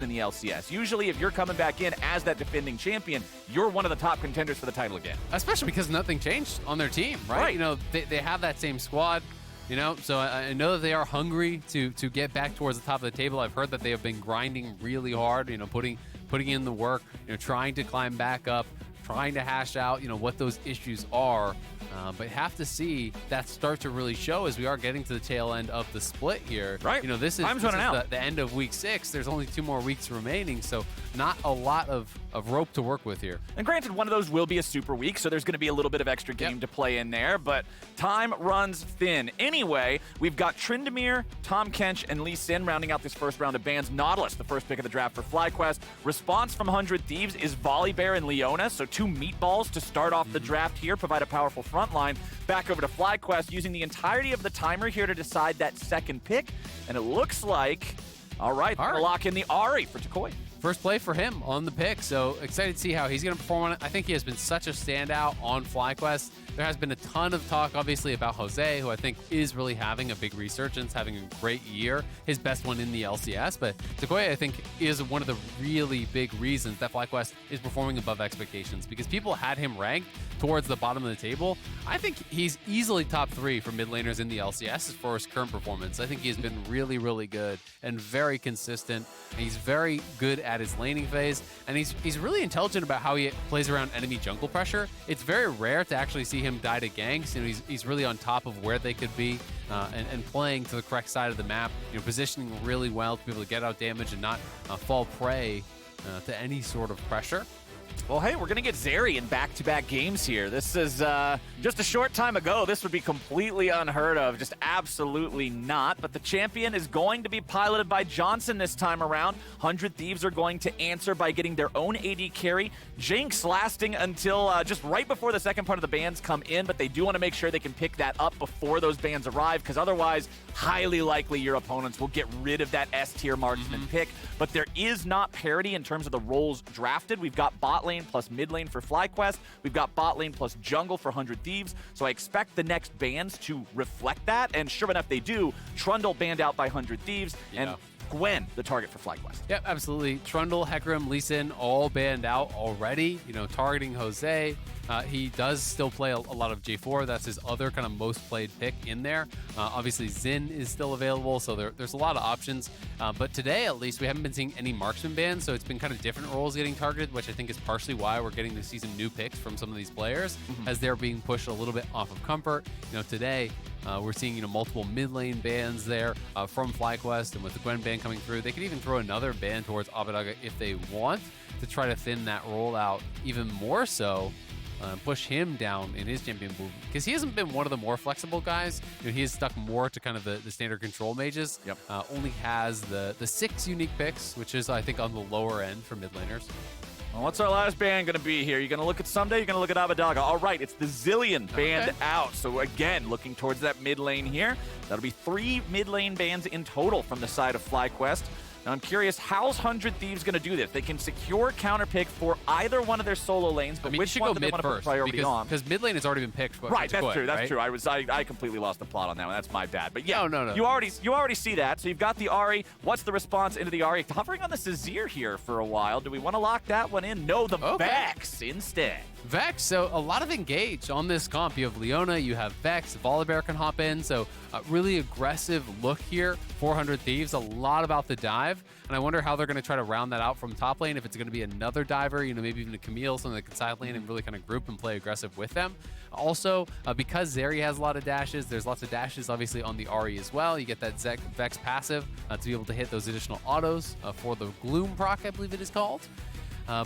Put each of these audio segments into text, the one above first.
in the LCS. Usually, if you're coming back in as that defending champion, you're one of the top contenders for the title again. Especially because nothing changed on their team, right? You know, they have that same squad, you know, so I know that they are hungry to get back towards the top of the table. I've heard that they have been grinding really hard, you know, putting in the work, you know, trying to climb back up, trying to hash out, you know, what those issues are. But you have to see that start to really show as we are getting to the tail end of the split here. Right. You know, this is the end of week 6. There's only 2 more weeks remaining, so not a lot of rope to work with here. And granted, one of those will be a super week, so there's going to be a little bit of extra game to play in there, but time runs thin. Anyway, we've got Tryndamere, Tahm Kench, and Lee Sin rounding out this first round of bans. Nautilus, the first pick of the draft for FlyQuest. Response from 100 Thieves is Volibear and Leona, so 2 meatballs to start off the draft here, provide a powerful front line. Back over to FlyQuest, using the entirety of the timer here to decide that second pick, and it looks like, all right, they're gonna lock in the Ahri for toucouille. First play for him on the pick, so excited to see how he's going to perform on it. I think he has been such a standout on FlyQuest. There has been a ton of talk, obviously, about Jose, who I think is really having a big resurgence, having a great year, his best one in the LCS. But toucouille, I think, is one of the really big reasons that FlyQuest is performing above expectations, because people had him ranked towards the bottom of the table. I think he's easily top 3 for mid laners in the LCS as far as current performance. I think he's been really, really good and very consistent. And he's very good at his laning phase, and he's really intelligent about how he plays around enemy jungle pressure. It's very rare to actually see him die to ganks. You know, he's really on top of where they could be and playing to the correct side of the map. You know, positioning really well to be able to get out damage and not fall prey to any sort of pressure. Well, hey, we're going to get Zeri in back-to-back games here. This is just a short time ago. This would be completely unheard of. Just absolutely not. But the champion is going to be piloted by Johnsun this time around. 100 Thieves are going to answer by getting their own AD carry. Jinx lasting until just right before the second part of the bans come in, but they do want to make sure they can pick that up before those bans arrive, because otherwise, highly likely your opponents will get rid of that S-tier marksman pick. But there is not parity in terms of the roles drafted. We've got bot lane plus mid lane for FlyQuest. We've got bot lane plus jungle for 100 Thieves. So I expect the next bans to reflect that. And sure enough, they do. Trundle banned out by 100 Thieves. And Gwen, the target for FlyQuest. Yep, absolutely. Trundle, Hecarim, Lee Sin, all banned out already. You know, targeting Jose. He does still play a lot of J4. That's his other kind of most played pick in there. Obviously, Xin is still available, so there's a lot of options. But today, at least, we haven't been seeing any marksman bans, so it's been kind of different roles getting targeted, which I think is partially why we're getting to see some new picks from some of these players, as they're being pushed a little bit off of comfort. You know, today, we're seeing, you know, multiple mid lane bans there from FlyQuest, and with the Gwen ban coming through, they could even throw another ban towards Abbeddage if they want to try to thin that role out even more so. Push him down in his champion pool, because he hasn't been one of the more flexible guys. You know, he is stuck more to kind of the standard control mages. Only has the 6 unique picks, which is, I think, on the lower end for mid laners. Well, what's our last ban going to be here? You're going to look at Ssumday, you're going to look at Abbeddage. All right, it's the Zillion banned out. So again, looking towards that mid lane here. That'll be 3 mid lane bans in total from the side of FlyQuest. Now, I'm curious, how's 100 Thieves going to do this? They can secure counter pick for either one of their solo lanes, but which one do they want to put priority on? Because mid lane has already been picked. Right, that's true. That's true. I completely lost the plot on that one. That's my bad. But yeah, no. You already see that. So you've got the Ahri. What's the response into the Ahri? Hovering on the Azir here for a while. Do we want to lock that one in? No, the Vex instead. Vex, so a lot of engage on this comp. You have Leona, you have Vex, Volibear can hop in, so a really aggressive look here. 400 Thieves, a lot about the dive, and I wonder how they're going to try to round that out from top lane, if it's going to be another diver, you know, maybe even a Camille, something that can side lane and really kind of group and play aggressive with them. Also, because Zeri has a lot of dashes, there's lots of dashes obviously on the Ahri as well. You get that Vex passive to be able to hit those additional autos for the Gloom proc, I believe it is called.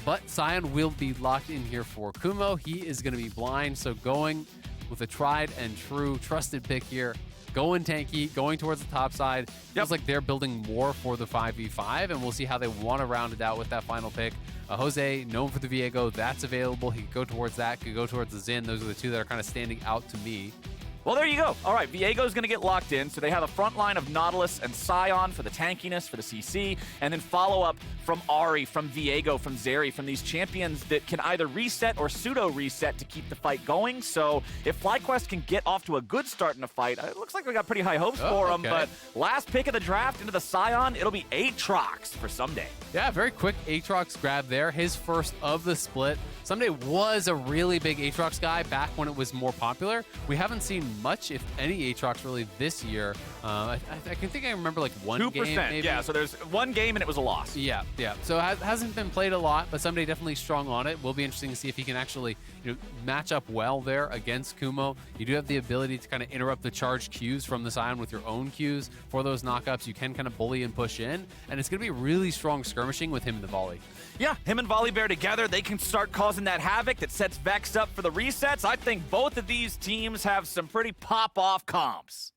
But Sion will be locked in here for Kumo. He is going to be blind, so going with a tried and true trusted pick here. Going tanky, going towards the top side. Feels like they're building more for the 5v5, and we'll see how they want to round it out with that final pick. Jose, known for the Viego, that's available. He could go towards that, could go towards the Xin. Those are the 2 that are kind of standing out to me. Well, there you go. All right, Viego's going to get locked in. So they have a front line of Nautilus and Soin for the tankiness, for the CC, and then follow up from Ahri, from Viego, from Zeri, from these champions that can either reset or pseudo-reset to keep the fight going. So if FlyQuest can get off to a good start in the fight, it looks like we got pretty high hopes for them. But last pick of the draft into the Scion, it'll be Aatrox for Ssumday. Yeah, very quick Aatrox grab there. His first of the split. Ssumday was a really big Aatrox guy back when it was more popular. We haven't seen much, if any, Aatrox really this year. I think I remember like 1 game, maybe. Yeah, so there's 1 game and it was a loss. Yeah. So it hasn't been played a lot, but Ssumday definitely strong on it. Will be interesting to see if he can actually match up well there against Kumo. You do have the ability to kind of interrupt the charged Qs from the Scion with your own Qs. For those knockups, you can kind of bully and push in, and it's going to be really strong skirmishing with him in the volley. Yeah, him and Volibear together, they can start causing that havoc that sets Vex up for the resets. I think both of these teams have some pretty pop-off comps.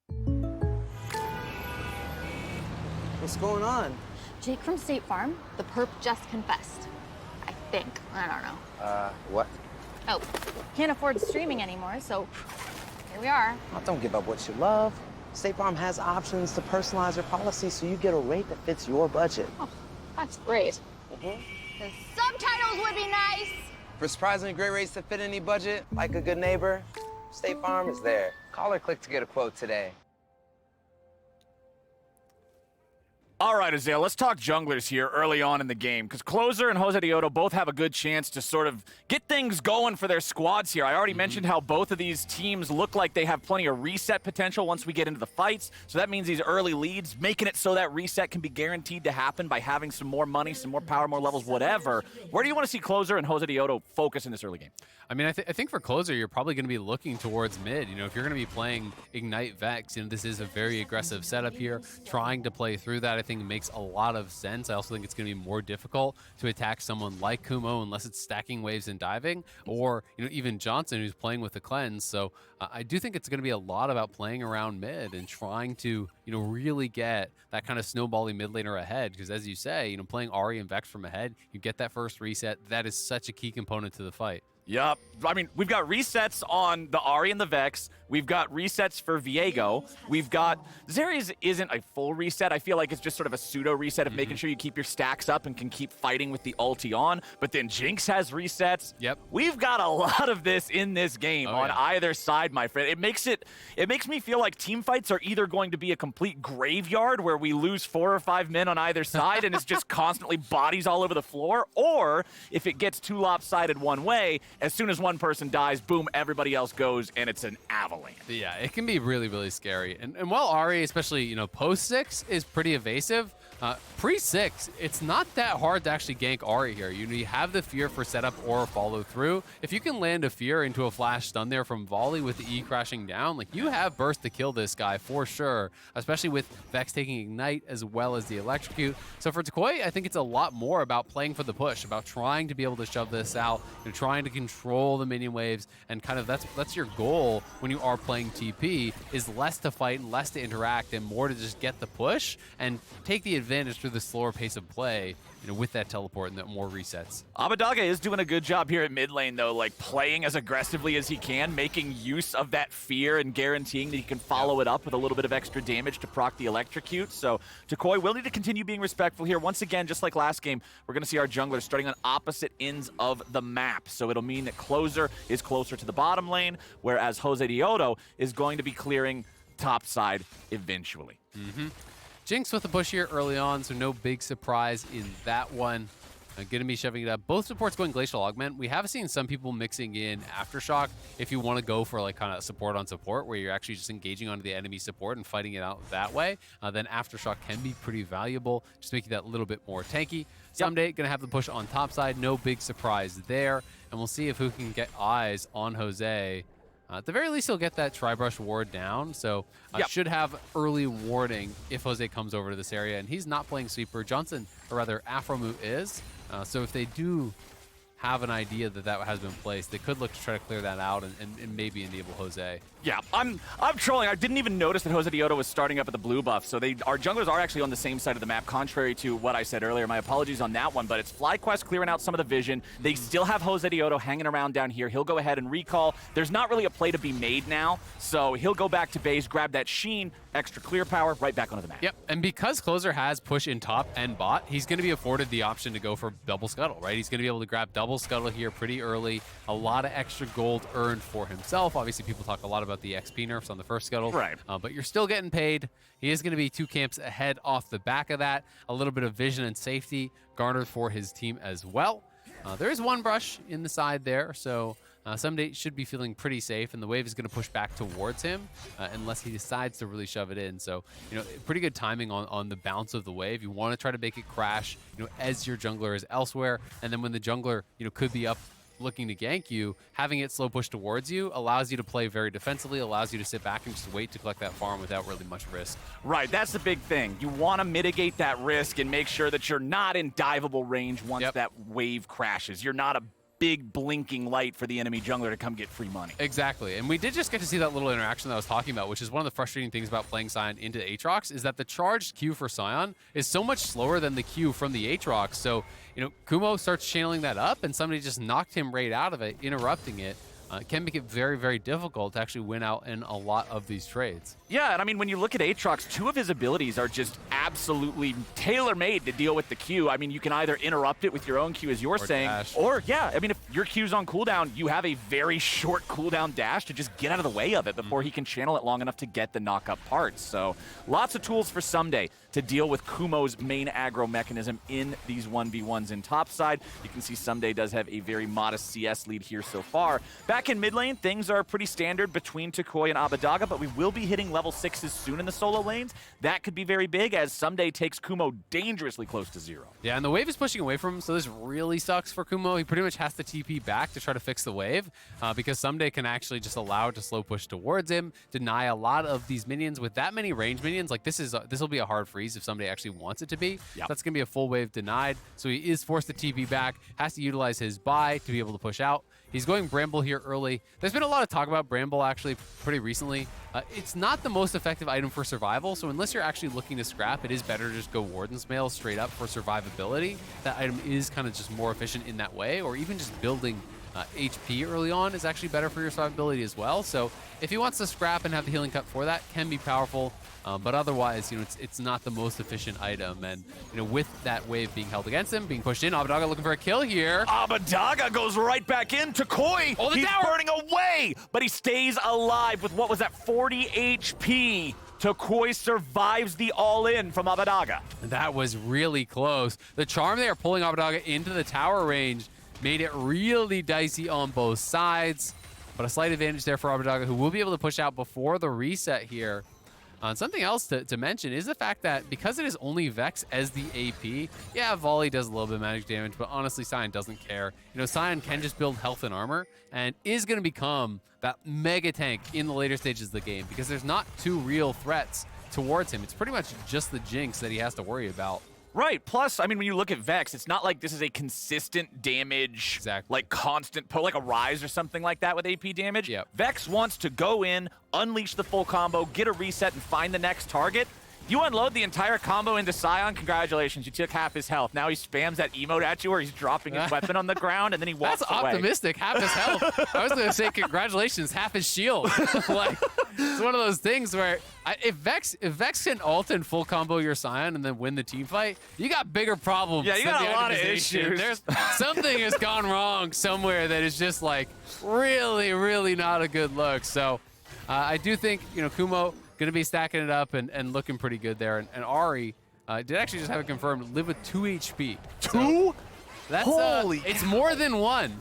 What's going on? Jake from State Farm, the perp just confessed. I think. I don't know. What? Oh, can't afford streaming anymore, so here we are. Oh, don't give up what you love. State Farm has options to personalize your policy so you get a rate that fits your budget. Oh, that's great. The subtitles would be nice. For surprisingly great rates that fit any budget, like a good neighbor, State Farm is there. Call or click to get a quote today. All right, Azael, let's talk junglers here early on in the game, because Closer and JoseDeodo both have a good chance to sort of get things going for their squads here. I already mentioned how both of these teams look like they have plenty of reset potential once we get into the fights, so that means these early leads, making it so that reset can be guaranteed to happen by having some more money, some more power, more levels, whatever. Where do you want to see Closer and JoseDeodo focus in this early game? I mean, I think for Closer, you're probably going to be looking towards mid. If you're going to be playing Ignite Vex, this is a very aggressive setup here. Trying to play through that, I think, makes a lot of sense. I also think it's going to be more difficult to attack someone like Kumo unless it's stacking waves and diving, or even Johnsun, who's playing with the cleanse. So I do think it's going to be a lot about playing around mid and trying to really get that kind of snowbally mid laner ahead. Because as you say, playing Ahri and Vex from ahead, you get that first reset. That is such a key component to the fight. Yup. I mean, we've got resets on the Ahri and the Vex. We've got resets for Viego. We've got... Zeri's isn't a full reset. I feel like it's just sort of a pseudo reset of making sure you keep your stacks up and can keep fighting with the ulti on. But then Jinx has resets. Yep. We've got a lot of this in this game on either side, my friend. It makes me feel like team fights are either going to be a complete graveyard where we lose 4 or 5 men on either side and it's just constantly bodies all over the floor, or if it gets too lopsided one way, as soon as one person dies, boom, everybody else goes, and it's an avalanche. Yeah, it can be really, really scary. And while Ahri, especially, post-6, is pretty evasive, pre-6, it's not that hard to actually gank Ahri here. You have the fear for setup or follow through. If you can land a fear into a flash stun there from volley with the E crashing down, you have burst to kill this guy for sure, especially with Vex taking Ignite as well as the Electrocute. So for toucouille, I think it's a lot more about playing for the push, about trying to be able to shove this out, trying to control the minion waves, and kind of that's your goal when you are playing TP, is less to fight and less to interact and more to just get the push and take the advantage through the slower pace of play, with that teleport and that more resets. Abbeddage is doing a good job here at mid lane, though, playing as aggressively as he can, making use of that fear and guaranteeing that he can follow it up with a little bit of extra damage to proc the Electrocute. So toucouille will need to continue being respectful here. Once again, just like last game, we're going to see our junglers starting on opposite ends of the map. So it'll mean that Closer is closer to the bottom lane, whereas JoseDeodo is going to be clearing top side eventually. Jinx with the push here early on, so no big surprise in that one. Going to be shoving it up. Both supports going Glacial Augment. We have seen some people mixing in Aftershock if you want to go for kind of support on support, where you're actually just engaging onto the enemy support and fighting it out that way. Then Aftershock can be pretty valuable, just making that a little bit more tanky. Ssumday going to have the push on top side. No big surprise there. And we'll see if who can get eyes on Jose. At the very least, he'll get that Tri-Brush ward down, so should have early warning if Jose comes over to this area. And he's not playing Sweeper. Johnsun, or rather Aphromoo, is. So if they do have an idea that that has been placed, they could look to try to clear that out and maybe enable Jose. Yeah, I'm trolling. I didn't even notice that JoseDeodo was starting up at the blue buff, so our junglers are actually on the same side of the map, contrary to what I said earlier. My apologies on that one, but it's FlyQuest clearing out some of the vision. They still have JoseDeodo hanging around down here. He'll go ahead and recall. There's not really a play to be made now, so he'll go back to base, grab that Sheen, extra clear power, right back onto the map. Yep, and because Closer has push in top and bot, he's going to be afforded the option to go for double scuttle, right? He's going to be able to grab double scuttle here pretty early. A lot of extra gold earned for himself. Obviously, people talk a lot about the XP nerfs on the first scuttle. Right. But you're still getting paid. He is going to be 2 camps ahead off the back of that. A little bit of vision and safety garnered for his team as well. There is one brush in the side there, so Ssumday should be feeling pretty safe, and the wave is going to push back towards him unless he decides to really shove it in. So, pretty good timing on the bounce of the wave. You want to try to make it crash, as your jungler is elsewhere, and then when the jungler, could be up looking to gank you, having it slow push towards you allows you to play very defensively, allows you to sit back and just wait to collect that farm without really much risk. Right, that's the big thing. You want to mitigate that risk and make sure that you're not in diveable range once that wave crashes. You're not a big blinking light for the enemy jungler to come get free money. Exactly, and we did just get to see that little interaction that I was talking about, which is one of the frustrating things about playing Sion into Aatrox, is that the charged Q for Sion is so much slower than the Q from the Aatrox. So, Kumo starts channeling that up, and somebody just knocked him right out of it, interrupting it. Can make it very, very difficult to actually win out in a lot of these trades. Yeah, and I mean, when you look at Aatrox, 2 of his abilities are just absolutely tailor-made to deal with the Q. I mean, you can either interrupt it with your own Q, as you're saying, or, I mean, if your Q's on cooldown, you have a very short cooldown dash to just get out of the way of it before he can channel it long enough to get the knock-up parts. So, lots of tools for Ssumday to deal with Kumo's main aggro mechanism in these 1v1s in topside. You can see Ssumday does have a very modest CS lead here so far. Back in mid lane, things are pretty standard between toucouille and Abbedage, but we will be hitting level 6s soon in the solo lanes. That could be very big as Ssumday takes Kumo dangerously close to 0. Yeah, and the wave is pushing away from him, so this really sucks for Kumo. He pretty much has to TP back to try to fix the wave because Ssumday can actually just allow it to slow push towards him, deny a lot of these minions. With that many range minions, like this will be a hard freeze if somebody actually wants it to be. Yep. That's going to be a full wave denied, so he is forced to TP back, has to utilize his buy to be able to push out. He's going Bramble here early. There's been a lot of talk about Bramble actually pretty recently. It's not the most effective item for survival, so unless you're actually looking to scrap, it is better to just go Warden's Mail straight up for survivability. That item is kind of just more efficient in that way, or even just building HP early on is actually better for your survivability as well. So if he wants to scrap and have the healing cut for that, can be powerful. But otherwise, it's not the most efficient item. And, with that wave being held against him, being pushed in, Abbedage looking for a kill here. Abbedage goes right back in. toucouille, he's burning away, but he stays alive with, what was that, 40 HP. toucouille survives the all-in from Abbedage. That was really close. The charm there pulling Abbedage into the tower range made it really dicey on both sides. But a slight advantage there for Abbedage, who will be able to push out before the reset here. Something else to mention is the fact that because it is only Vex as the AP, yeah, Volley does a little bit of magic damage, but honestly, Sion doesn't care. Sion can just build health and armor and is going to become that mega tank in the later stages of the game because there's not 2 real threats towards him. It's pretty much just the Jinx that he has to worry about. Right, plus, I mean, when you look at Vex, it's not like this is a consistent damage, like constant, like a Rise or something like that with AP damage. Yep. Vex wants to go in, unleash the full combo, get a reset, and find the next target. You unload the entire combo into Sion, congratulations, you took half his health. Now he spams that emote at you where he's dropping his weapon on the ground and then he walks away. That's optimistic, half his health. I was going to say congratulations, half his shield. Like, it's one of those things where if Vex can ult and full combo your Sion and then win the team fight, you got bigger problems. Yeah, you got a lot of issues. Something has gone wrong somewhere that is just like really, really not a good look. So I do think, Kumo going to be stacking it up and looking pretty good there. And Ahri did actually just have it confirmed, live with 2 HP. 2? So that's, Holy it's more than 1.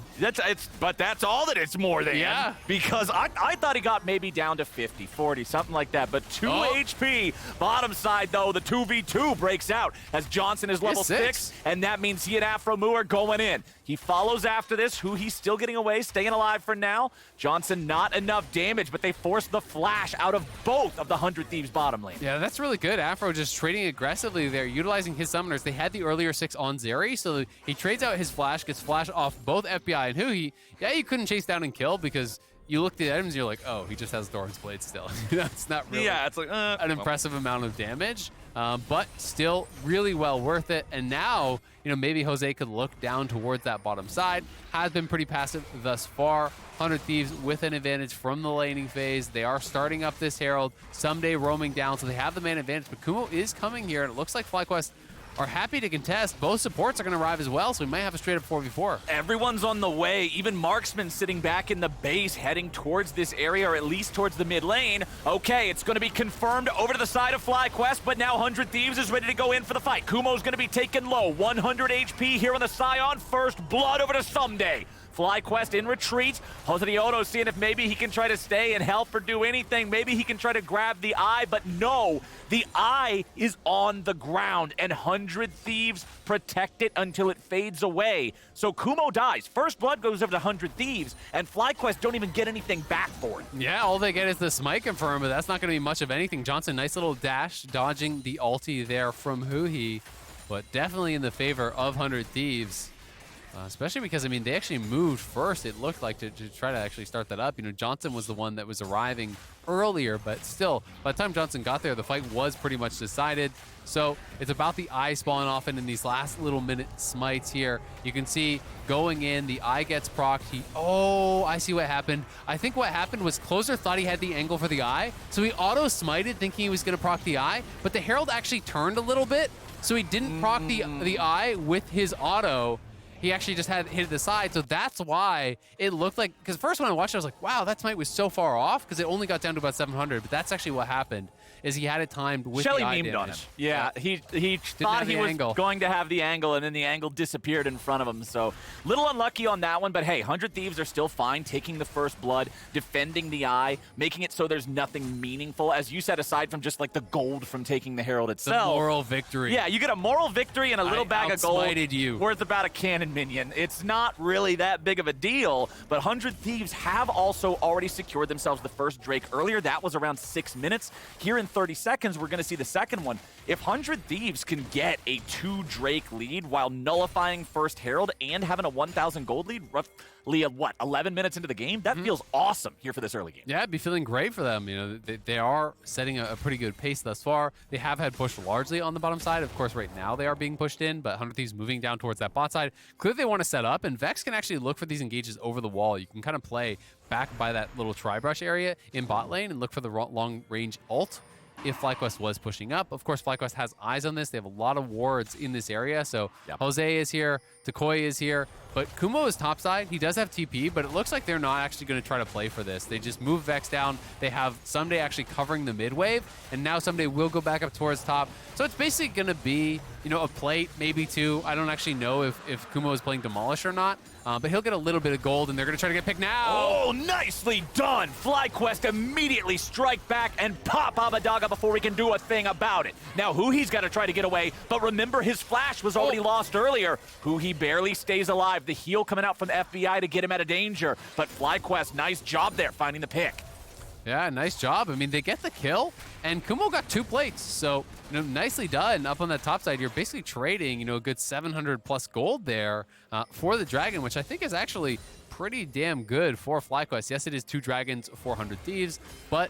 But that's all that it's more than. Yeah. Because I thought he got maybe down to 50, 40, something like that. But 2 HP. Bottom side, though, the 2v2 breaks out as Johnsun is level 6. And that means he and Aphromoo are going in. He follows after this. Huhi's still getting away, staying alive for now. Johnsun, not enough damage, but they force the flash out of both of the 100 Thieves bottom lane. Yeah, that's really good. Aphro just trading aggressively there, utilizing his summoners. They had the earlier 6 on Zeri, so he trades trades out his flash, gets flash off both FBI and Huhi. Yeah, you couldn't chase down and kill because you look at the items and you're like, oh, he just has Thorin's Blade still. It's not really it's like, an impressive amount of damage, but still really well worth it. And now, maybe Jose could look down towards that bottom side. Has been pretty passive thus far. 100 Thieves with an advantage from the laning phase. They are starting up this Herald. Ssumday roaming down, so they have the man advantage. But Kumo is coming here, and it looks like FlyQuest are happy to contest. Both supports are going to arrive as well, so we might have a straight-up 4v4. Everyone's on the way. Even Marksman sitting back in the base, heading towards this area, or at least towards the mid lane. Okay, it's going to be confirmed over to the side of FlyQuest, but now 100 Thieves is ready to go in for the fight. Kumo's going to be taken low. 100 HP here on the Scion. First blood over to Ssumday. FlyQuest in retreat. JoseDeodo seeing if maybe he can try to stay and help or do anything. Maybe he can try to grab the eye, but no. The eye is on the ground, and 100 Thieves protect it until it fades away. So Kumo dies. First blood goes over to 100 Thieves, and FlyQuest don't even get anything back for it. Yeah, all they get is the smite confirm, but that's not going to be much of anything. Johnsun, nice little dash, dodging the ulti there from Huhi, but definitely in the favor of 100 Thieves. Especially because, they actually moved first, it looked like, to try to actually start that up. Johnsun was the one that was arriving earlier, but still, by the time Johnsun got there, the fight was pretty much decided. So it's about the eye spawn off, and in these last little minute smites here, you can see going in, the eye gets procced. Oh, I see what happened. I think what happened was Closer thought he had the angle for the eye, so he auto-smited thinking he was going to proc the eye, but the Herald actually turned a little bit, so he didn't proc the eye with his auto. He actually just had hit the side, so that's why it looked like, because first when I watched it, I was like, wow, that smite was so far off, because it only got down to about 700, but that's actually what happened, is he had it timed with Shelly the eye memed damage. on him. Yeah, he thought he was going to have the angle, and then the angle disappeared in front of him, so little unlucky on that one, but hey, 100 Thieves are still fine, taking the first blood, defending the eye, making it so there's nothing meaningful, as you said, aside from just like the gold from taking the Herald itself. The moral victory. Yeah, you get a moral victory and a little bag of gold you. worth about a cannon minion. It's not really that big of a deal, but 100 Thieves have also already secured themselves the first Drake earlier. That was around 6 minutes. Here in 30 seconds, we're going to see the second one. If 100 Thieves can get a 2 Drake lead while nullifying first Herald and having a 1,000 gold lead, roughly, 11 minutes into the game? That feels awesome here for this early game. Yeah, it'd be feeling great for them. They are setting a pretty good pace thus far. They have had pushed largely on the bottom side. Of course, right now they are being pushed in, but 100 Thieves moving down towards that bot side. Clearly they want to set up, and Vex can actually look for these engages over the wall. You can kind of play back by that little tri-brush area in bot lane and look for the long-range ult if FlyQuest was pushing up. Of course, FlyQuest has eyes on this. They have a lot of wards in this area, so Jose is here, toucouille is here, but Kumo is topside. He does have TP, but it looks like they're not actually going to try to play for this. They just move Vex down. They have Ssumday actually covering the mid wave, and now Ssumday will go back up towards top. So it's basically going to be, a plate, maybe 2. I don't actually know if Kumo is playing Demolish or not, but he'll get a little bit of gold, and they're going to try to get picked now. Oh, nicely done! FlyQuest immediately strike back and pop Abbeddage before we can do a thing about it. Now, Huhi's got to try to get away, but remember his flash was already lost earlier. Huhi barely stays alive. The heal coming out from the FBI to get him out of danger, but FlyQuest, nice job there finding the pick. Yeah, nice job. They get the kill, and Kumo got 2 plates, so nicely done up on that top side. You're basically trading, a good 700 plus gold there for the dragon, which I think is actually pretty damn good for FlyQuest. Yes, it is 2 dragons, 400 Thieves, but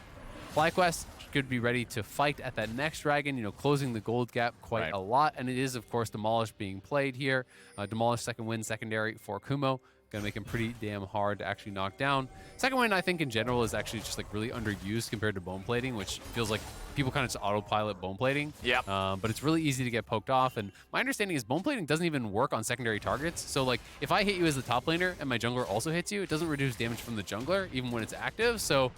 FlyQuest could be ready to fight at that next dragon, closing the gold gap quite a lot, and it is, of course, Demolish being played here. Demolish second win secondary for Kumo. Gonna make him pretty damn hard to actually knock down. Second win, I think, in general, is actually just really underused compared to bone plating, which feels like people kind of just autopilot bone plating. Yep. But it's really easy to get poked off, and my understanding is bone plating doesn't even work on secondary targets. So if I hit you as the top laner and my jungler also hits you, it doesn't reduce damage from the jungler even when it's active. So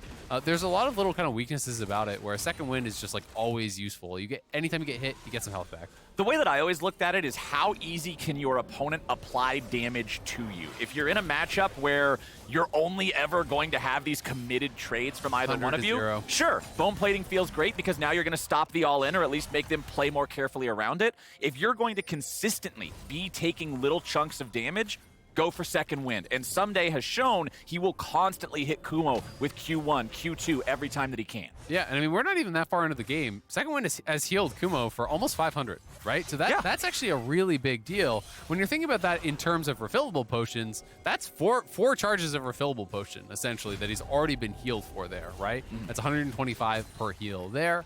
there's a lot of little kind of weaknesses about it, where a second win is just always useful. Anytime you get hit, you get some health back. The way that I always looked at it is how easy can your opponent apply damage to you? If you're in a matchup where you're only ever going to have these committed trades from either one of you, 0. Sure, bone plating feels great because now you're going to stop the all-in or at least make them play more carefully around it. If you're going to consistently be taking little chunks of damage, go for second wind. And Ssumday has shown he will constantly hit Kumo with Q1, Q2 every time that he can. Yeah, and I mean, we're not even that far into the game. Second wind has healed Kumo for almost 500, right? So that's actually a really big deal. When you're thinking about that in terms of refillable potions, that's four charges of refillable potion, essentially, that he's already been healed for there, right? That's 125 per heal there.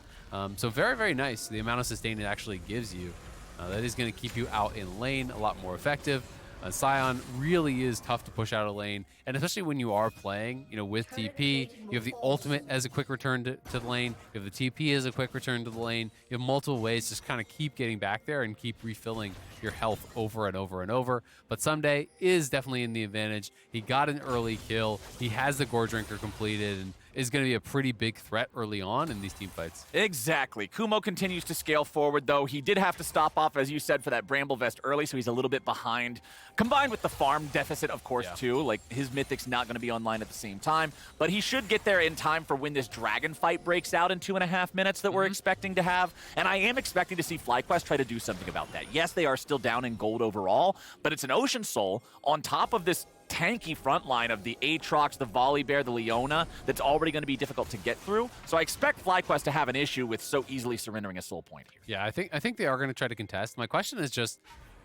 So very, very nice, the amount of sustain it actually gives you. That is going to keep you out in lane a lot more effective. Sion really is tough to push out of lane, and especially when you are playing, with TP, you have the ultimate as a quick return to the lane, you have the TP as a quick return to the lane, you have multiple ways to just kind of keep getting back there and keep refilling your health over and over and over. But Ssumday is definitely in the advantage. He got an early kill, he has the Gore Drinker completed, and is going to be a pretty big threat early on in these team fights. Exactly. Kumo continues to scale forward, though. He did have to stop off, as you said, for that Bramble Vest early, so he's a little bit behind. Combined with the farm deficit, of course, too. Like, his Mythic's not going to be online at the same time, but he should get there in time for when this dragon fight breaks out in 2.5 minutes that we're expecting to have. And I am expecting to see FlyQuest try to do something about that. Yes, they are still down in gold overall, but it's an Ocean Soul on top of this tanky front line of the Aatrox, the Volibear, the Leona that's already going to be difficult to get through. So I expect FlyQuest to have an issue with so easily surrendering a soul point here. Yeah, I think they are going to try to contest. My question is just,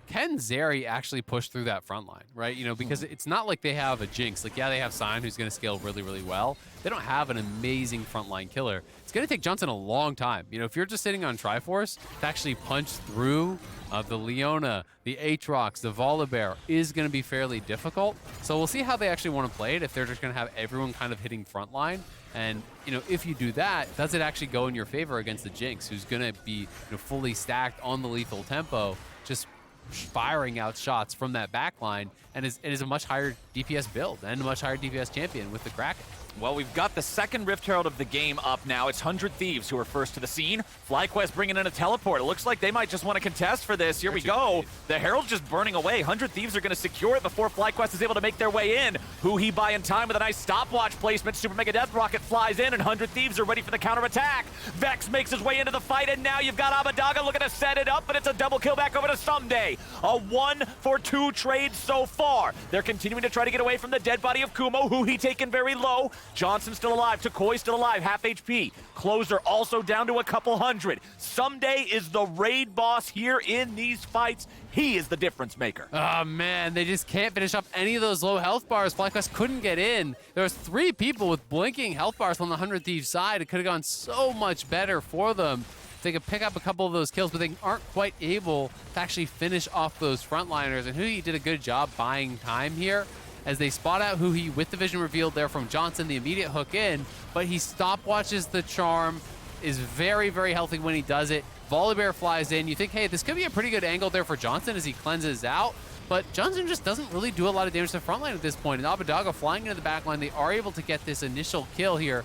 can Zeri actually push through that front line, right? Because it's not like they have a Jinx. Like, yeah, they have Soin, who's going to scale really, really well. They don't have an amazing frontline killer. It's going to take Johnsun a long time. If you're just sitting on Triforce, to actually punch through the Leona, the Aatrox, the Volibear is going to be fairly difficult. So we'll see how they actually want to play it, if they're just going to have everyone kind of hitting frontline. And, if you do that, does it actually go in your favor against the Jinx, who's going to be fully stacked on the lethal tempo, just firing out shots from that back line, and it is a much higher DPS build and a much higher DPS champion with the Kraken. Well, we've got the second Rift Herald of the game up now. It's 100 Thieves who are first to the scene. FlyQuest bringing in a teleport. It looks like they might just want to contest for this. Here we go. The Herald's just burning away. 100 Thieves are going to secure it before FlyQuest is able to make their way in. Huhi buying time with a nice stopwatch placement. Super Mega Death Rocket flies in, and 100 Thieves are ready for the counterattack. Vex makes his way into the fight, and now you've got Abbeddage looking to set it up, but it's a double kill back over to Ssumday. A 1-for-2 trade so far. They're continuing to try to get away from the dead body of Kumo, Huhi taken very low. Johnsun still alive, toucouille still alive, half HP. Closer also down to a couple hundred. Ssumday is the raid boss here in these fights. He is the difference maker. Oh man, they just can't finish up any of those low health bars. FlyQuest couldn't get in. There was 3 people with blinking health bars on the 100 Thieves side. It could have gone so much better for them. They could pick up a couple of those kills, but they aren't quite able to actually finish off those frontliners. And Huhi did a good job buying time here, as they spot out Huhi with the vision revealed there from Johnsun, the immediate hook in, but he stopwatches the charm, is very, very healthy when he does it. Volibear flies in. You think, hey, this could be a pretty good angle there for Johnsun as he cleanses out, but Johnsun just doesn't really do a lot of damage to the front line at this point. And Abbeddage flying into the back line, they are able to get this initial kill here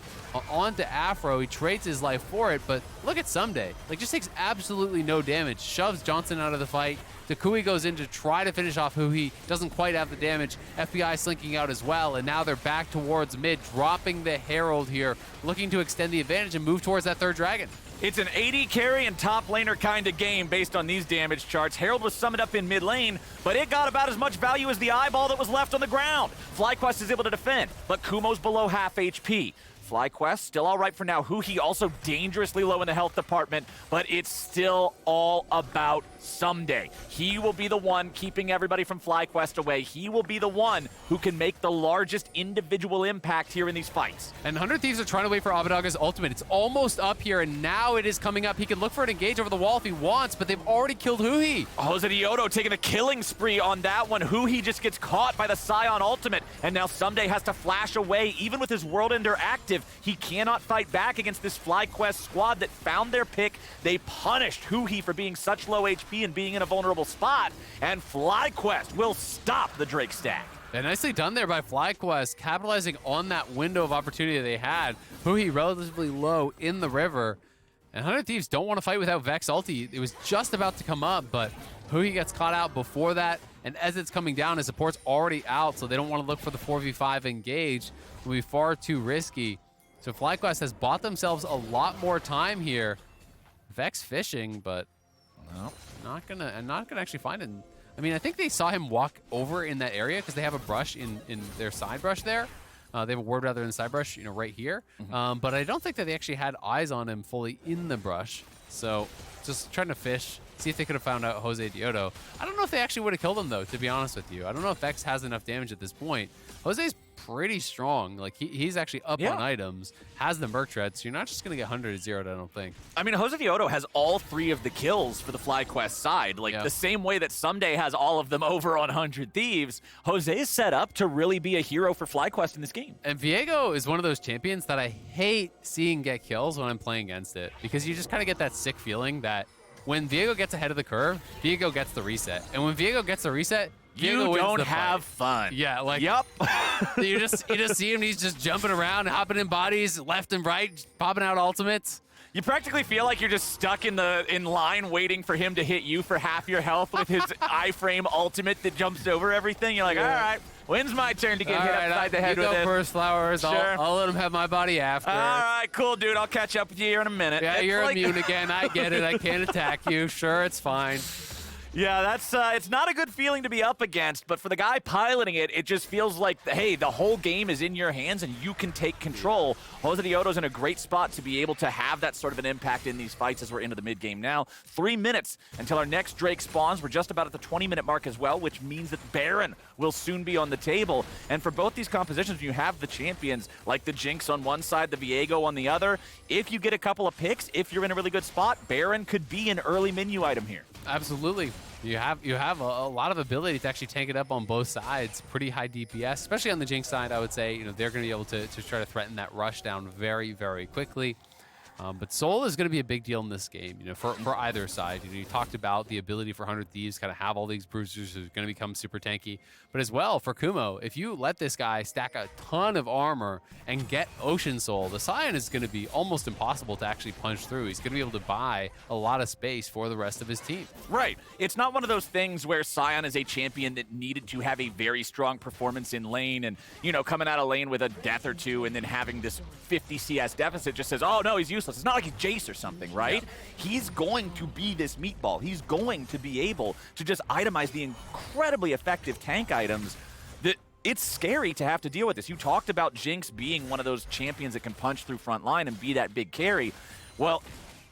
onto Aphro. He trades his life for it, but look at Ssumday. Like, just takes absolutely no damage, shoves Johnsun out of the fight. Toucouille goes in to try to finish off Huhi, doesn't quite have the damage. FBI slinking out as well, and now they're back towards mid, dropping the Herald here, looking to extend the advantage and move towards that third dragon. It's an AD carry and top laner kind of game based on these damage charts. Herald was summoned up in mid lane, but it got about as much value as the eyeball that was left on the ground. FlyQuest is able to defend, but Kumo's below half HP. FlyQuest still all right for now. Huhi also dangerously low in the health department, but it's still all about Ssumday. He will be the one keeping everybody from FlyQuest away. He will be the one who can make the largest individual impact here in these fights. And 100 Thieves are trying to wait for Abbeddage's ultimate. It's almost up here, and now it is coming up. He can look for an engage over the wall if he wants, but they've already killed Huhi. JoseDeodo taking a killing spree on that one. Huhi just gets caught by the Sion ultimate, and now Ssumday has to flash away. Even with his World Ender active, he cannot fight back against this FlyQuest squad that found their pick. They punished Huhi for being such low HP and being in a vulnerable spot, and FlyQuest will stop the Drake stack. And nicely done there by FlyQuest, capitalizing on that window of opportunity they had. Huhi relatively low in the river, and 100 Thieves don't want to fight without Vex ulti. It was just about to come up, but Huhi gets caught out before that, and as it's coming down, his support's already out, so they don't want to look for the 4v5 engage. It will be far too risky. So FlyQuest has bought themselves a lot more time here. Vex fishing, but no, not gonna actually find I mean, I think they saw him walk over in that area because they have a brush in their side brush there. They have a ward rather than side brush, you know, right here. But I don't think that they actually had eyes on him fully in the brush. So just trying to fish, see if they could have found out JoseDeodo. I don't know if they actually would have killed him, though, to be honest with you. I don't know if X has enough damage at this point. Jose's pretty strong. Like, he's actually up on items, has the Merc Tread, so you're not just going to get 100 0'd, I don't think. I mean, JoseDeodo has all 3 of the kills for the FlyQuest side. Like, the same way that Ssumday has all of them over on 100 Thieves, Jose is set up to really be a hero for FlyQuest in this game. And Viego is one of those champions that I hate seeing get kills when I'm playing against it, because you just kind of get that sick feeling that when Viego gets ahead of the curve, Viego gets the reset. And when Viego gets the reset, Viego you wins don't the have fight. fun. Yeah, like, yep. you just see him, he's just jumping around, hopping in bodies left and right, popping out ultimates. You practically feel like you're just stuck in line waiting for him to hit you for half your health with his iframe ultimate that jumps over everything. You're like, all right, when's my turn to get hit upside the head with this? You go first, Flowers. Sure. I'll let him have my body after. All right, cool, dude. I'll catch up with you here in a minute. Yeah, it's you're like... immune again. I get it. I can't attack you. Sure, it's fine. Yeah, that's it's not a good feeling to be up against, but for the guy piloting it, it just feels like, hey, the whole game is in your hands and you can take control. JoseDeodo's in a great spot to be able to have that sort of an impact in these fights as we're into the mid-game now. 3 minutes until our next Drake spawns. We're just about at the 20-minute mark as well, which means that Baron will soon be on the table. And for both these compositions, you have the champions like the Jinx on one side, the Viego on the other. If you get a couple of picks, if you're in a really good spot, Baron could be an early menu item here. Absolutely. You have a lot of ability to actually tank it up on both sides. Pretty high DPS, especially on the Jinx side. I would say, you know, they're going to be able to try to threaten that rush down very, very quickly. But Soul is going to be a big deal in this game, you know, for either side. You know, you talked about the ability for 100 Thieves kind of have all these bruisers who's going to become super tanky. But as well, for Kumo, if you let this guy stack a ton of armor and get Ocean Soul, the Scion is going to be almost impossible to actually punch through. He's going to be able to buy a lot of space for the rest of his team. Right. It's not one of those things where Scion is a champion that needed to have a very strong performance in lane and, you know, coming out of lane with a death or two and then having this 50 CS deficit just says, oh, no, he's useless. It's not like he's Jace or something, right? Yeah. He's going to be this meatball. He's going to be able to just itemize the incredibly effective tank items that it's scary to have to deal with this. You talked about Jinx being one of those champions that can punch through front line and be that big carry. Well,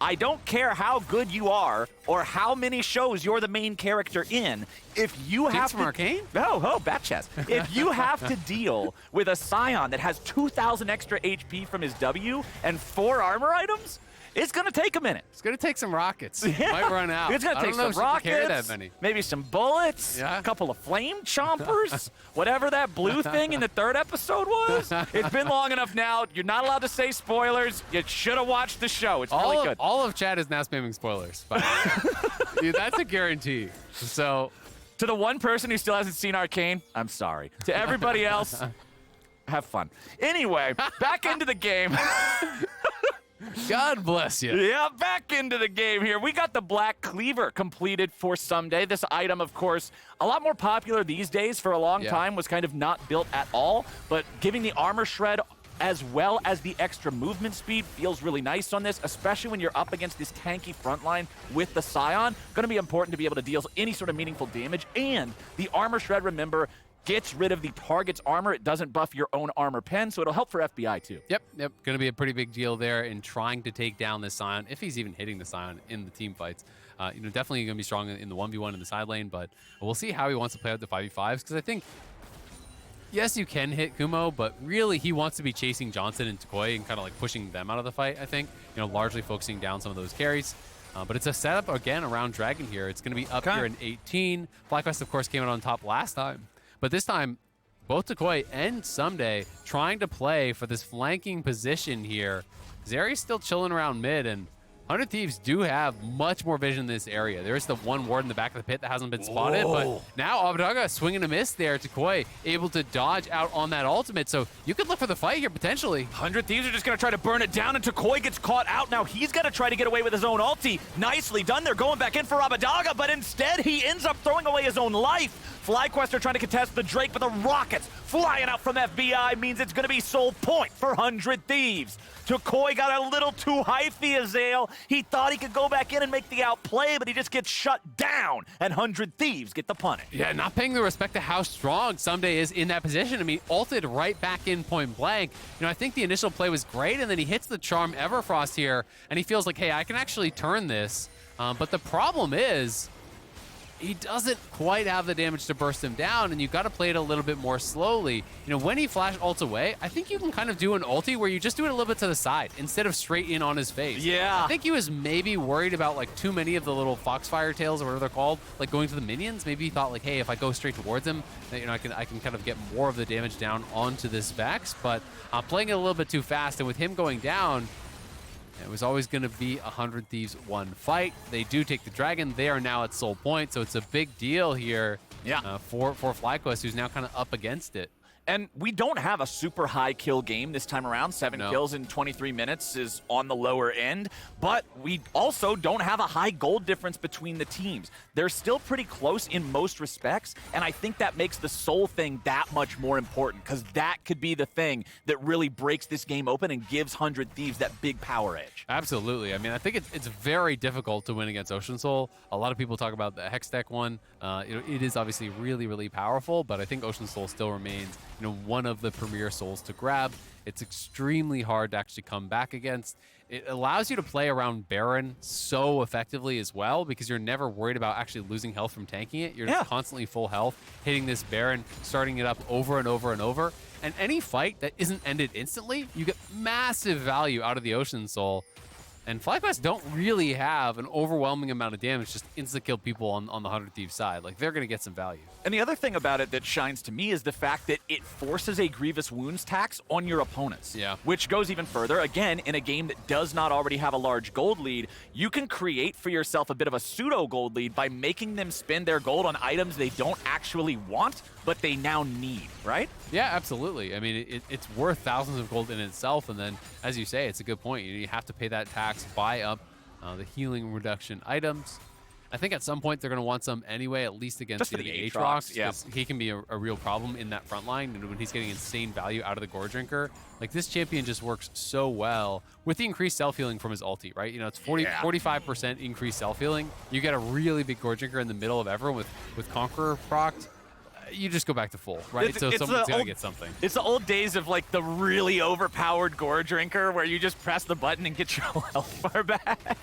I don't care how good you are or how many shows you're the main character in. If you have from Arcane? Bat chest. If you have to deal with a Scion that has 2,000 extra HP from his W and 4 armor items, it's going to take a minute. It's going to take some rockets. Yeah. Might run out. It's going to take some rockets, that many. Maybe some bullets, a couple of flame chompers, whatever that blue thing in the 3rd episode was. It's been long enough now. You're not allowed to say spoilers. You should have watched the show. It's really good. All of chat is now spamming spoilers. Dude, that's a guarantee. So, to the one person who still hasn't seen Arcane, I'm sorry. To everybody else, have fun. Anyway, back into the game. God bless you. Yeah, back into the game here. We got the Black Cleaver completed for Ssumday. This item, of course, a lot more popular these days. For a long time was kind of not built at all, but giving the armor shred as well as the extra movement speed feels really nice on this, especially when you're up against this tanky front line with the Scion. Going to be important to be able to deal any sort of meaningful damage. And the armor shred, remember, gets rid of the target's armor. It doesn't buff your own armor pen, so it'll help for FBI too. Yep. Going to be a pretty big deal there in trying to take down this Scion, if he's even hitting the Scion in the team fights. You know, definitely going to be strong in the 1v1 in the side lane, but we'll see how he wants to play out the 5v5s, because I think, yes, you can hit Kumo, but really he wants to be chasing Johnsun and toucouille and kind of like pushing them out of the fight, I think. You know, largely focusing down some of those carries. But it's a setup, again, around Dragon here. It's going to be up here in 18. FlyQuest, of course, came out on top last time. But this time, both toucouille and Ssumday trying to play for this flanking position here. Zeri's still chilling around mid, and 100 Thieves do have much more vision in this area. There is the one ward in the back of the pit that hasn't been spotted, but now Abbeddage swinging a miss there. toucouille able to dodge out on that ultimate, so you could look for the fight here potentially. 100 Thieves are just going to try to burn it down, and toucouille gets caught out. Now he's going to try to get away with his own ulti. Nicely done there, going back in for Abbeddage, but instead he ends up throwing away his own life. FlyQuest are trying to contest the Drake, but the rockets flying out from FBI means it's going to be sole point for 100 Thieves. toucouille got a little too hyphy, Azael. He thought he could go back in and make the outplay, but he just gets shut down, and 100 Thieves get the punish. Yeah, not paying the respect to how strong Ssumday is in that position. I mean, ulted right back in point blank. You know, I think the initial play was great, and then he hits the Charm Everfrost here, and he feels like, hey, I can actually turn this. But the problem is, he doesn't quite have the damage to burst him down, and you've got to play it a little bit more slowly. You know, when he flash ults away, I think you can kind of do an ulti where you just do it a little bit to the side instead of straight in on his face. Yeah. I think he was maybe worried about like too many of the little Foxfire tails or whatever they're called, like going to the minions. Maybe he thought like, hey, if I go straight towards him, you know, I can kind of get more of the damage down onto this Vex. But playing it a little bit too fast, and with him going down, it was always going to be 100 Thieves one fight. They do take the dragon. They are now at sole point, so it's a big deal here for FlyQuest, who's now kind of up against it. And we don't have a super high kill game this time around. 7 kills in 23 minutes is on the lower end, but we also don't have a high gold difference between the teams. They're still pretty close in most respects, and I think that makes the soul thing that much more important, because that could be the thing that really breaks this game open and gives 100 Thieves that big power edge. Absolutely. I mean, I think it's very difficult to win against Ocean Soul. A lot of people talk about the Hex Deck one. You know, it is obviously really, really powerful, but I think Ocean Soul still remains, you know, one of the premier souls to grab. It's extremely hard to actually come back against. It allows you to play around Baron so effectively as well, because you're never worried about actually losing health from tanking it. You're just constantly full health, hitting this Baron, starting it up over and over and over. And any fight that isn't ended instantly, you get massive value out of the Ocean Soul. And FlyQuest don't really have an overwhelming amount of damage just insta-kill people on the 100 Thieves side. Like, they're going to get some value. And the other thing about it that shines to me is the fact that it forces a Grievous Wounds tax on your opponents. Yeah. Which goes even further. Again, in a game that does not already have a large gold lead, you can create for yourself a bit of a pseudo-gold lead by making them spend their gold on items they don't actually want, but they now need, right? Yeah, absolutely. I mean, it's worth thousands of gold in itself, and then, as you say, it's a good point. You have to pay that tax, buy up the healing reduction items. I think at some point they're going to want some anyway, at least against the Aatrox, because he can be a real problem in that front line, and when he's getting insane value out of the Gore Drinker. Like, this champion just works so well with the increased self-healing from his ulti, right? You know, it's 45% increased self-healing. You get a really big Gore Drinker in the middle of everyone with Conqueror procced. You just go back to full, right? So someone's going to get something. It's the old days of, like, the really overpowered Gore Drinker where you just press the button and get your health bar back.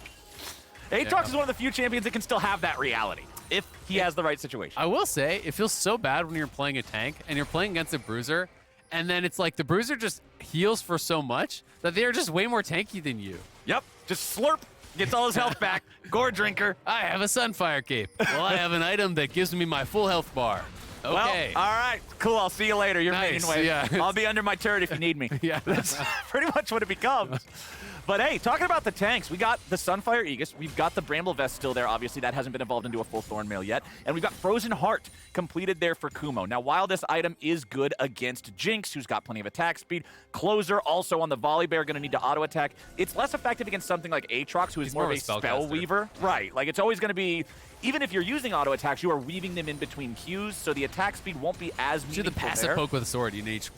Aatrox is one of the few champions that can still have that reality if he has the right situation. I will say, it feels so bad when you're playing a tank and you're playing against a bruiser, and then it's like the bruiser just heals for so much that they're just way more tanky than you. Yep, just slurp. Gets all his health back. Gore Drinker. I have a Sunfire Cape. Well, I have an item that gives me my full health bar. Okay. Well, all right, cool. I'll see you later. You're main wave. Yeah. I'll be under my turret if you need me. Yeah. That's pretty much what it becomes. But hey, talking about the tanks, we got the Sunfire Aegis. We've got the Bramble Vest still there. Obviously, that hasn't been evolved into a full Thornmail yet. And we've got Frozen Heart completed there for Kumo. Now, while this item is good against Jinx, who's got plenty of attack speed, Closer also on the Volibear going to need to auto-attack. It's less effective against something like Aatrox, who is more of a spell weaver. Right. Like, it's always going to be... Even if you're using auto attacks, you are weaving them in between cues, so the attack speed won't be as meaningful. Do the passive poke with a sword. You need.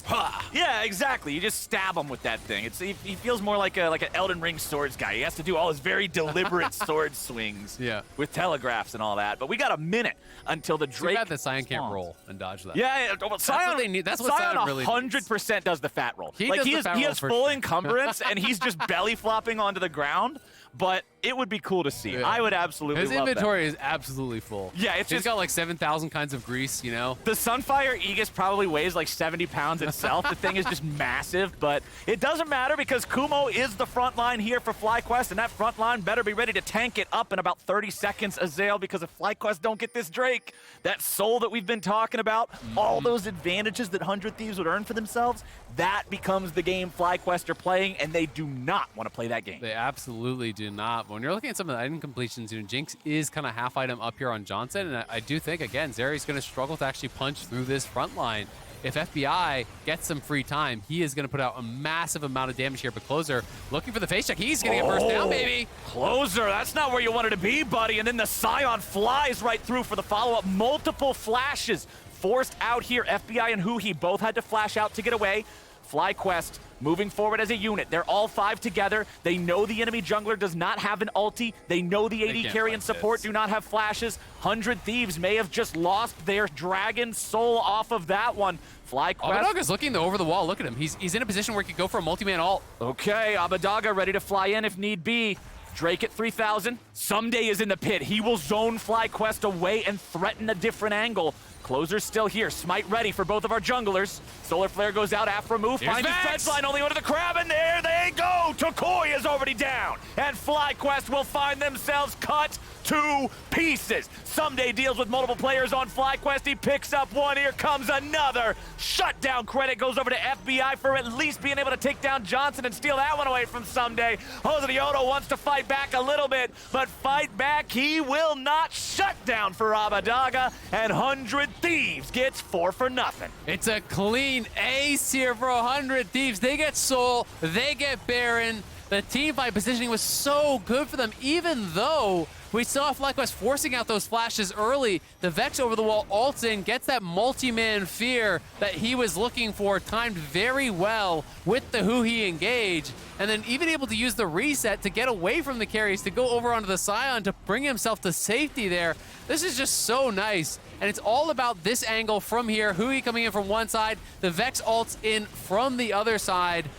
Yeah, exactly. You just stab him with that thing. He feels more like an Elden Ring swords guy. He has to do all his very deliberate sword swings. With telegraphs and all that. But we got a minute until the Drake. Too bad that Sion can't roll and dodge that. Yeah, well, Sion, that's what they need. That's what Sion really 100% does the fat roll. He has full encumbrance, and he's just belly flopping onto the ground. But it would be cool to see. Yeah. I would absolutely love that. His inventory is absolutely full. Yeah, He's got like 7,000 kinds of grease, you know? The Sunfire Aegis probably weighs like 70 pounds itself. The thing is just massive, but it doesn't matter because Kumo is the front line here for FlyQuest, and that front line better be ready to tank it up in about 30 seconds, Azael, because if FlyQuest don't get this Drake, that soul that we've been talking about, all those advantages that 100 Thieves would earn for themselves, that becomes the game FlyQuest are playing, and they do not want to play that game. They absolutely do not. But when you're looking at some of the item completions, you know, Jinx is kind of half item up here on Johnsun, and I do think, again, Zeri's going to struggle to actually punch through this front line. If FBI gets some free time, he is going to put out a massive amount of damage here. But Closer looking for for the face check. He's gonna get first down, baby. Closer, that's not where you wanted to be, buddy. And then the Scion flies right through for the follow-up. Multiple flashes forced out here. FBI and Huhi both had to flash out to get away. FlyQuest moving forward as a unit. They're all 5 together. They know the enemy jungler does not have an ulti. They know the AD carry and support do not have flashes. 100 Thieves may have just lost their dragon soul off of that one. FlyQuest. Abbeddage looking over the wall. Look at him. He's in a position where he could go for a multi-man ult. Okay, Abbeddage ready to fly in if need be. Drake at 3,000. Ssumday is in the pit. He will zone FlyQuest away and threaten a different angle. Closer's still here. Smite ready for both of our junglers. Solar Flare goes out. Aphromoo finds his fence line only under the crab, and there they go. toucouille is already down, and FlyQuest will find themselves cut to pieces. Ssumday deals with multiple players on FlyQuest. He picks up one. Here comes another. Shutdown credit goes over to FBI for at least being able to take down Johnsun and steal that one away from Ssumday. JoseDeodo wants to fight back a little bit, but fight back he will not. Shut down for Abbeddage, and 100 Thieves gets 4 for nothing. It's a clean ace here for 100 Thieves. They get Soul, they get Baron. The team fight positioning was so good for them, even though we saw FlyQuest forcing out those flashes early. The Vex over the wall ults in, gets that multi-man fear that he was looking for, timed very well with the Huhi engage, and then even able to use the reset to get away from the carries, to go over onto the Scion to bring himself to safety there. This is just so nice, and it's all about this angle from here. Huhi coming in from one side, the Vex ults in from the other side,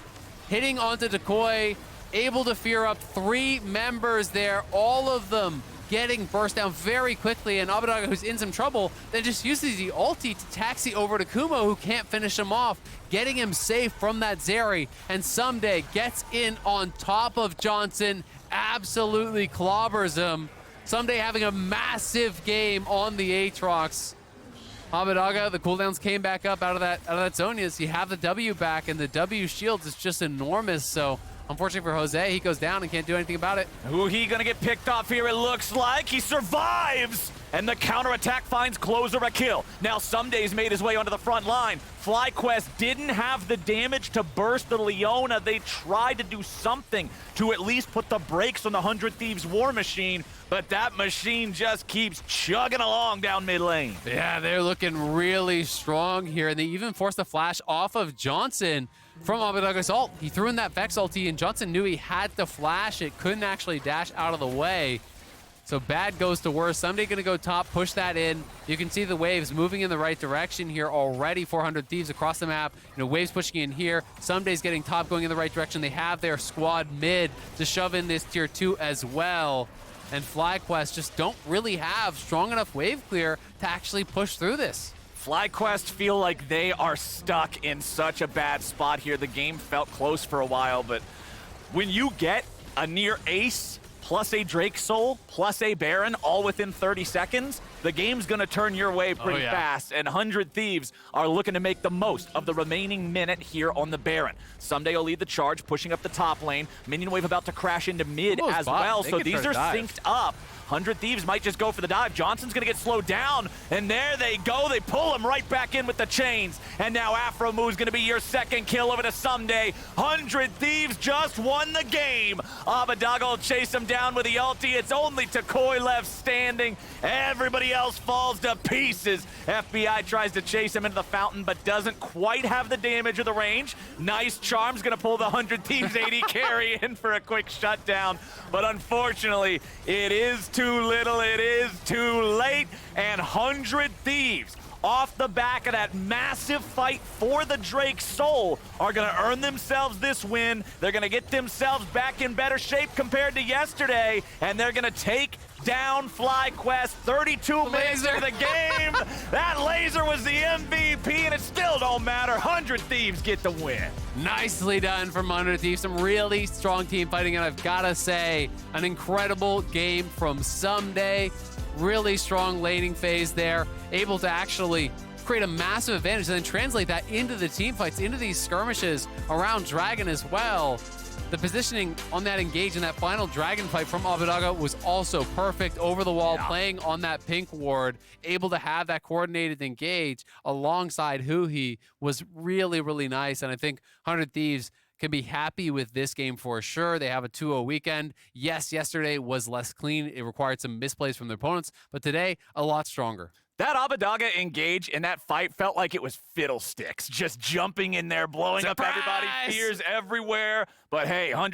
hitting onto toucouille, able to fear up 3 members there, all of them getting burst down very quickly, and Abbeddage, who's in some trouble, then just uses the ulti to taxi over to Kumo, who can't finish him off, getting him safe from that Zeri, and Ssumday gets in on top of Johnsun, absolutely clobbers him. Ssumday having a massive game on the Aatrox. Abbeddage, the cooldowns came back up out of that zone. You have the W back, and the W shield is just enormous, so unfortunately for Jose, he goes down and can't do anything about it. Huhi gonna get picked off here, it looks like. He survives! And the counterattack finds Closer a kill. Now Ssumday's made his way onto the front line. FlyQuest didn't have the damage to burst the Leona. They tried to do something to at least put the brakes on the 100 Thieves war machine, but that machine just keeps chugging along down mid lane. Yeah, they're looking really strong here, and they even forced a flash off of Johnsun from Abbedage's ult. He threw in that Vex ulti, and Johnsun knew he had to flash it, couldn't actually dash out of the way. So bad goes to worse. Ssumday gonna go top, push that in. You can see the waves moving in the right direction here already. 400 Thieves across the map. You know, waves pushing in here. Ssumday's getting top, going in the right direction. They have their squad mid to shove in this tier 2 as well. And FlyQuest just don't really have strong enough wave clear to actually push through this. FlyQuest feel like they are stuck in such a bad spot here. The game felt close for a while, but when you get a near ace plus a Drake Soul, plus a Baron, all within 30 seconds, the game's gonna turn your way pretty fast, and 100 Thieves are looking to make the most of the remaining minute here on the Baron. Ssumday will lead the charge, pushing up the top lane. Minion wave about to crash into mid as well, so these are synced up. 100 Thieves might just go for the dive. Johnson's gonna get slowed down, and there they go. They pull him right back in with the chains, and now Aphromoo is gonna be your second kill over to Ssumday. 100 Thieves just won the game. Abbeddage will chase him down with the ulti. It's only toucouille left standing. Everybody else falls to pieces. FBI tries to chase him into the fountain, but doesn't quite have the damage or the range. Nice charm's gonna pull the 100 Thieves AD carry in for a quick shutdown, but unfortunately, it is too little, it is too late, and 100 Thieves, off the back of that massive fight for the Drake Soul, are gonna earn themselves this win. They're gonna get themselves back in better shape compared to yesterday, and they're gonna take down FlyQuest. 32 minutes into the game. That laser was the MVP, and it still don't matter. 100 Thieves get the win. Nicely done from 100 Thieves. Some really strong team fighting, and I've got to say, an incredible game from Ssumday. Really strong laning phase there. Able to actually create a massive advantage and then translate that into the team fights, into these skirmishes around Dragon as well. The positioning on that engage in that final Dragon fight from Abbeddage was also perfect. Over the wall, playing on that pink ward, able to have that coordinated engage alongside Huhi was really, really nice. And I think 100 Thieves can be happy with this game for sure. They have a 2-0 weekend. Yes, yesterday was less clean. It required some misplays from their opponents, but today, a lot stronger. That Abbeddage engage in that fight felt like it was fiddlesticks, just jumping in there, blowing up everybody, fears everywhere. But hey, 100